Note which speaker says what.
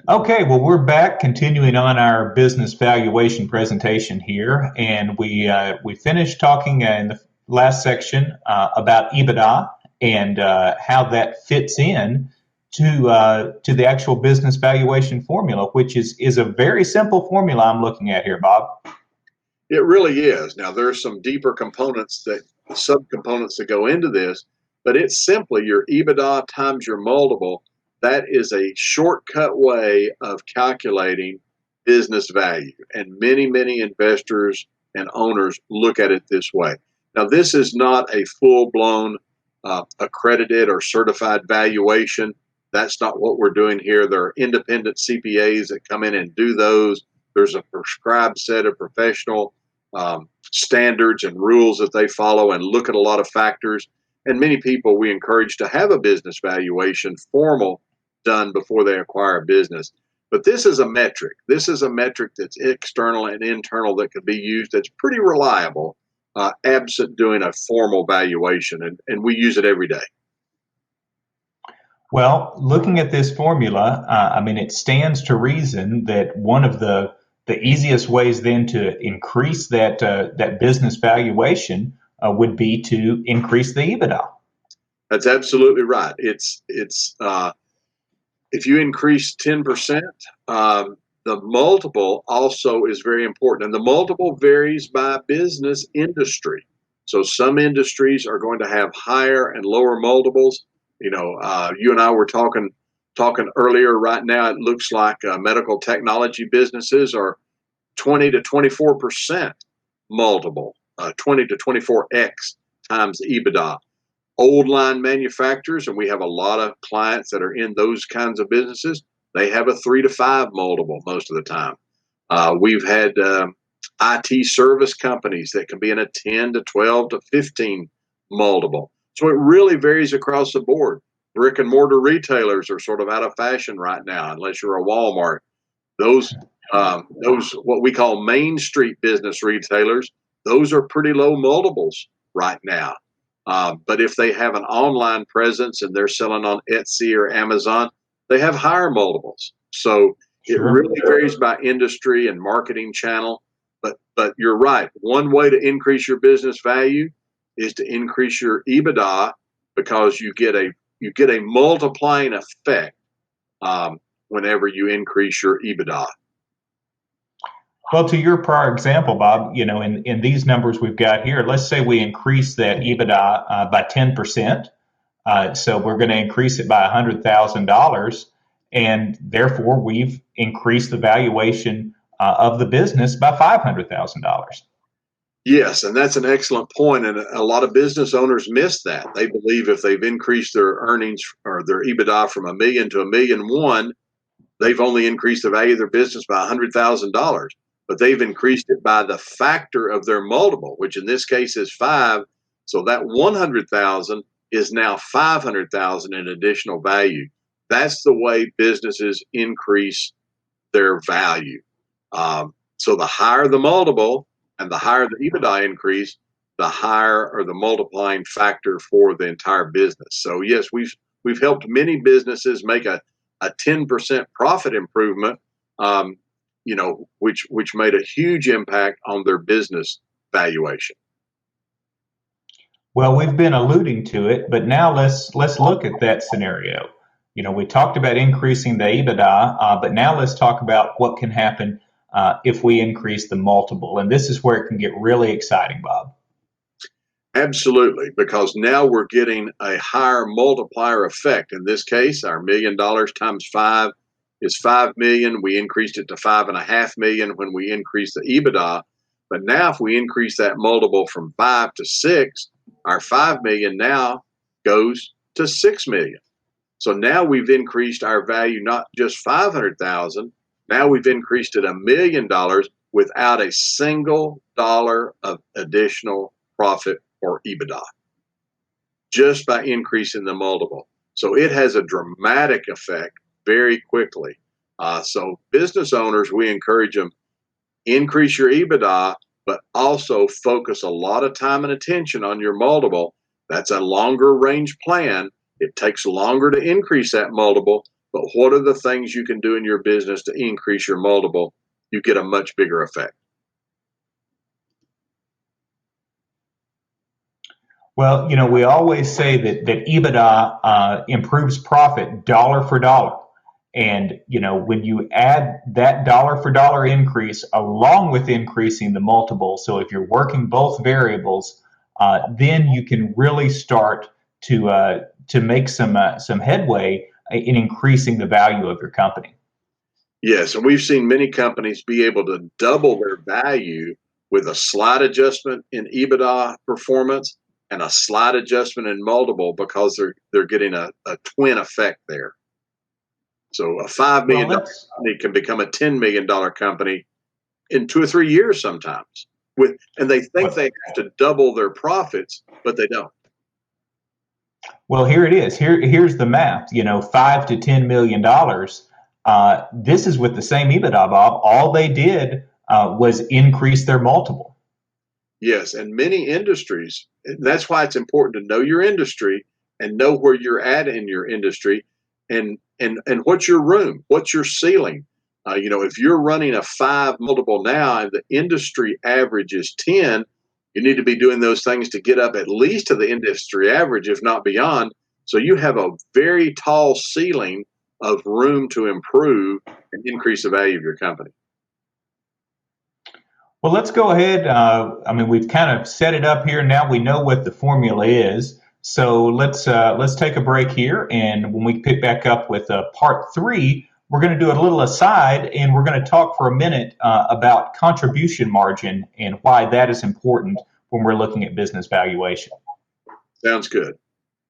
Speaker 1: Okay, well, we're back continuing on our business valuation presentation here, and we finished talking in the last section about EBITDA and how that fits in to the actual business valuation formula, which is a very simple formula I'm looking at here, Bob.
Speaker 2: It really is. Now, there's some deeper components that subcomponents that go into this, but it's simply your EBITDA times your multiple. That is a shortcut way of calculating business value. And many investors and owners look at it this way. Now, this is not a full blown accredited or certified valuation. That's not what we're doing here. There are independent CPAs that come in and do those. There's a prescribed set of professional standards and rules that they follow and look at a lot of factors. And many people we encourage to have a business valuation formal done before they acquire a business. But this is a metric. This is a metric that's external and internal that can be used that's pretty reliable, absent doing a formal valuation. And we use it every day.
Speaker 1: Well, looking at this formula, I mean, it stands to reason that one of the easiest ways then to increase that business valuation would be to increase the EBITDA.
Speaker 2: That's absolutely right. It's if you increase 10%, the multiple also is very important, and the multiple varies by business industry. So some industries are going to have higher and lower multiples. You know, you and I were talking earlier. Right now, it looks like medical technology businesses are 20 to 24% multiple, 20 to 24x times EBITDA. Old line manufacturers, and we have a lot of clients that are in those kinds of businesses, they have a 3 to 5 multiple most of the time. We've had IT service companies that can be in a 10 to 12 to 15 multiple. So it really varies across the board. Brick and mortar retailers are sort of out of fashion right now, unless you're a Walmart. Those what we call Main Street business retailers, those are pretty low multiples right now. But if they have an online presence and they're selling on Etsy or Amazon, they have higher multiples. So it really varies by industry and marketing channel. But you're right. One way to increase your business value is to increase your EBITDA, because you get a multiplying effect whenever you increase your EBITDA.
Speaker 1: Well, to your prior example, Bob, you know, in these numbers we've got here, let's say we increase that EBITDA by 10%. So we're going to increase it by $100,000, and therefore we've increased the valuation of the business by $500,000.
Speaker 2: Yes, and that's an excellent point. And a lot of business owners miss that. They believe if they've increased their earnings or their EBITDA from $1 million to $1.1 million, they've only increased the value of their business by $100,000. But they've increased it by the factor of their multiple, which in this case is 5. So that 100,000 is now 500,000 in additional value. That's the way businesses increase their value. So the higher the multiple and the higher the EBITDA increase, the higher or the multiplying factor for the entire business. So yes, we've helped many businesses make a 10% profit improvement. You know, which made a huge impact on their business valuation.
Speaker 1: Well, we've been alluding to it, but now let's look at that scenario. You know, we talked about increasing the EBITDA, but now let's talk about what can happen if we increase the multiple. And this is where it can get really exciting, Bob.
Speaker 2: Absolutely, because now we're getting a higher multiplier effect. In this case, our $1 million times 5 is 5 million. We increased it to 5.5 million when we increased the EBITDA. But now if we increase that multiple from 5 to 6, our 5 million now goes to 6 million. So now we've increased our value, not just 500,000. Now we've increased it $1 million without a single dollar of additional profit or EBITDA, just by increasing the multiple. So it has a dramatic effect very quickly. So business owners, we encourage them, increase your EBITDA, but also focus a lot of time and attention on your multiple. That's a longer range plan. It takes longer to increase that multiple, but what are the things you can do in your business to increase your multiple? You get a much bigger effect.
Speaker 1: Well, we always say that EBITDA improves profit dollar for dollar. And, when you add that dollar for dollar increase along with increasing the multiple, so if you're working both variables, then you can really start to make some headway in increasing the value of your company.
Speaker 2: Yes, and we've seen many companies be able to double their value with a slight adjustment in EBITDA performance and a slight adjustment in multiple because they're getting a twin effect there. So a $5 million company can become a $10 million company in 2 or 3 years sometimes. And they think they have to double their profits, but they don't.
Speaker 1: Well, here it is. Here's the math. $5 to $10 million. This is with the same EBITDA, Bob. All they did was increase their multiple.
Speaker 2: Yes, and many industries. That's why it's important to know your industry and know where you're at in your industry, and what's your room, what's your ceiling. If you're running a 5 multiple now and the industry average is 10, you need to be doing those things to get up at least to the industry average, if not beyond. So you have a very tall ceiling of room to improve and increase the value of your company.
Speaker 1: Well, let's go ahead. We've kind of set it up here. Now we know what the formula is. So let's take a break here, and when we pick back up with part 3, we're going to do a little aside, and we're going to talk for a minute about contribution margin and why that is important when we're looking at business valuation.
Speaker 2: Sounds good.